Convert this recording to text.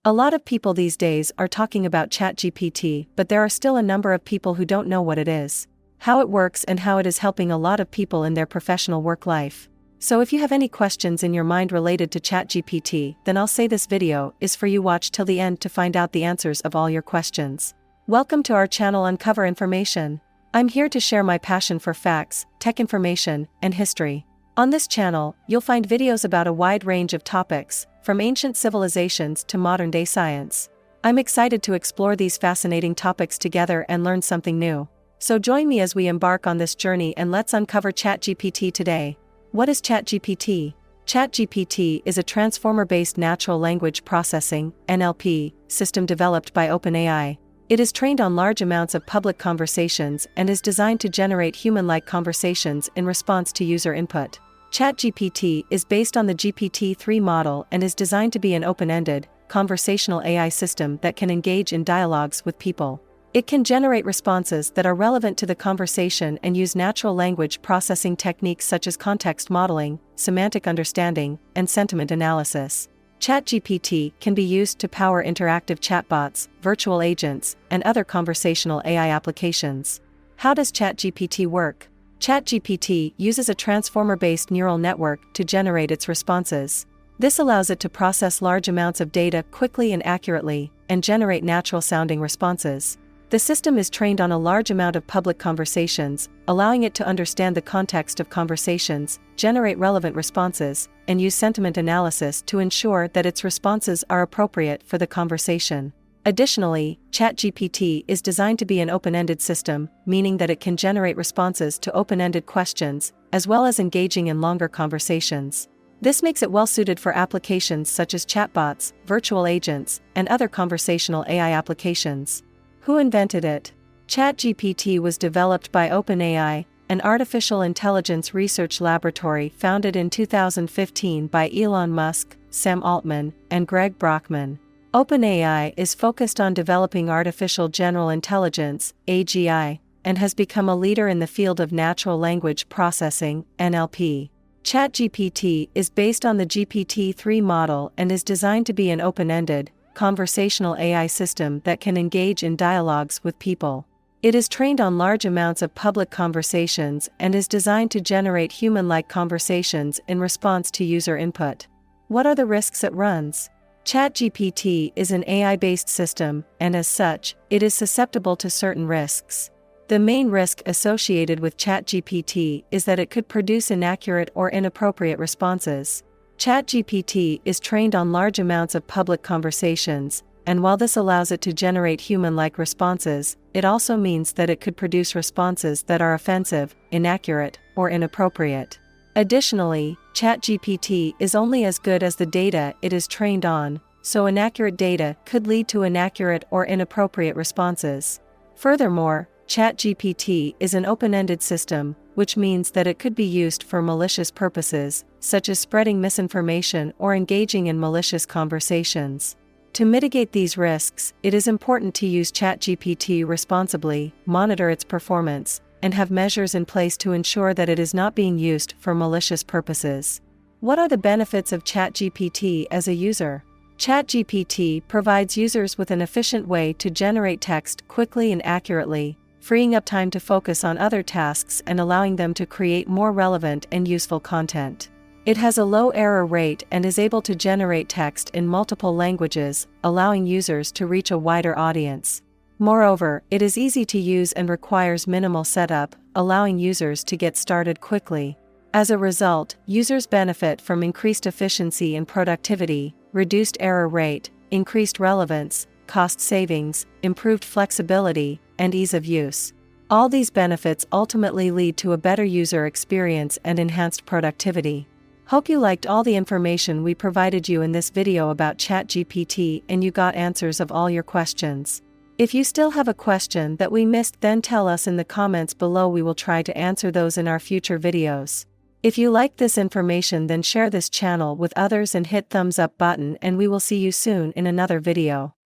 A lot of people these days are talking about ChatGPT, but there are still a number of people who don't know what it is, how it works, and how it is helping a lot of people in their professional work life. So if you have any questions in your mind related to ChatGPT, then I'll say this video is for you. Watch till the end to find out the answers of all your questions. Welcome to our channel Uncover Information. I'm here to share my passion for facts, tech information, and history. On this channel, you'll find videos about a wide range of topics, from ancient civilizations to modern-day science. I'm excited to explore these fascinating topics together and learn something new. So join me as we embark on this journey and let's uncover ChatGPT today. What is ChatGPT? ChatGPT is a transformer-based natural language processing (NLP) system developed by OpenAI. It is trained on large amounts of public conversations and is designed to generate human-like conversations in response to user input. ChatGPT is based on the GPT-3 model and is designed to be an open-ended, conversational AI system that can engage in dialogues with people. It can generate responses that are relevant to the conversation and use natural language processing techniques such as context modeling, semantic understanding, and sentiment analysis. ChatGPT can be used to power interactive chatbots, virtual agents, and other conversational AI applications. How does ChatGPT work? ChatGPT uses a transformer-based neural network to generate its responses. This allows it to process large amounts of data quickly and accurately, and generate natural-sounding responses. The system is trained on a large amount of public conversations, allowing it to understand the context of conversations, generate relevant responses, and use sentiment analysis to ensure that its responses are appropriate for the conversation. Additionally, ChatGPT is designed to be an open-ended system, meaning that it can generate responses to open-ended questions, as well as engaging in longer conversations. This makes it well-suited for applications such as chatbots, virtual agents, and other conversational AI applications. Who invented it? ChatGPT was developed by OpenAI, an artificial intelligence research laboratory founded in 2015 by Elon Musk, Sam Altman, and Greg Brockman. OpenAI is focused on developing artificial general intelligence, AGI, and has become a leader in the field of natural language processing, NLP. ChatGPT is based on the GPT-3 model and is designed to be an open-ended, conversational AI system that can engage in dialogues with people. It is trained on large amounts of public conversations and is designed to generate human-like conversations in response to user input. What are the risks it runs? ChatGPT is an AI-based system, and as such, it is susceptible to certain risks. The main risk associated with ChatGPT is that it could produce inaccurate or inappropriate responses. ChatGPT is trained on large amounts of public conversations, and while this allows it to generate human-like responses, it also means that it could produce responses that are offensive, inaccurate, or inappropriate. Additionally, ChatGPT is only as good as the data it is trained on, so inaccurate data could lead to inaccurate or inappropriate responses. Furthermore, ChatGPT is an open-ended system, which means that it could be used for malicious purposes, such as spreading misinformation or engaging in malicious conversations. To mitigate these risks, it is important to use ChatGPT responsibly, monitor its performance, and have measures in place to ensure that it is not being used for malicious purposes. What are the benefits of ChatGPT as a user? ChatGPT provides users with an efficient way to generate text quickly and accurately, freeing up time to focus on other tasks and allowing them to create more relevant and useful content. It has a low error rate and is able to generate text in multiple languages, allowing users to reach a wider audience. Moreover, it is easy to use and requires minimal setup, allowing users to get started quickly. As a result, users benefit from increased efficiency and productivity, reduced error rate, increased relevance, cost savings, improved flexibility, and ease of use. All these benefits ultimately lead to a better user experience and enhanced productivity. Hope you liked all the information we provided you in this video about ChatGPT and you got answers of all your questions. If you still have a question that we missed, then tell us in the comments below. We will try to answer those in our future videos. If you liked this information, then share this channel with others and hit thumbs up button, and we will see you soon in another video.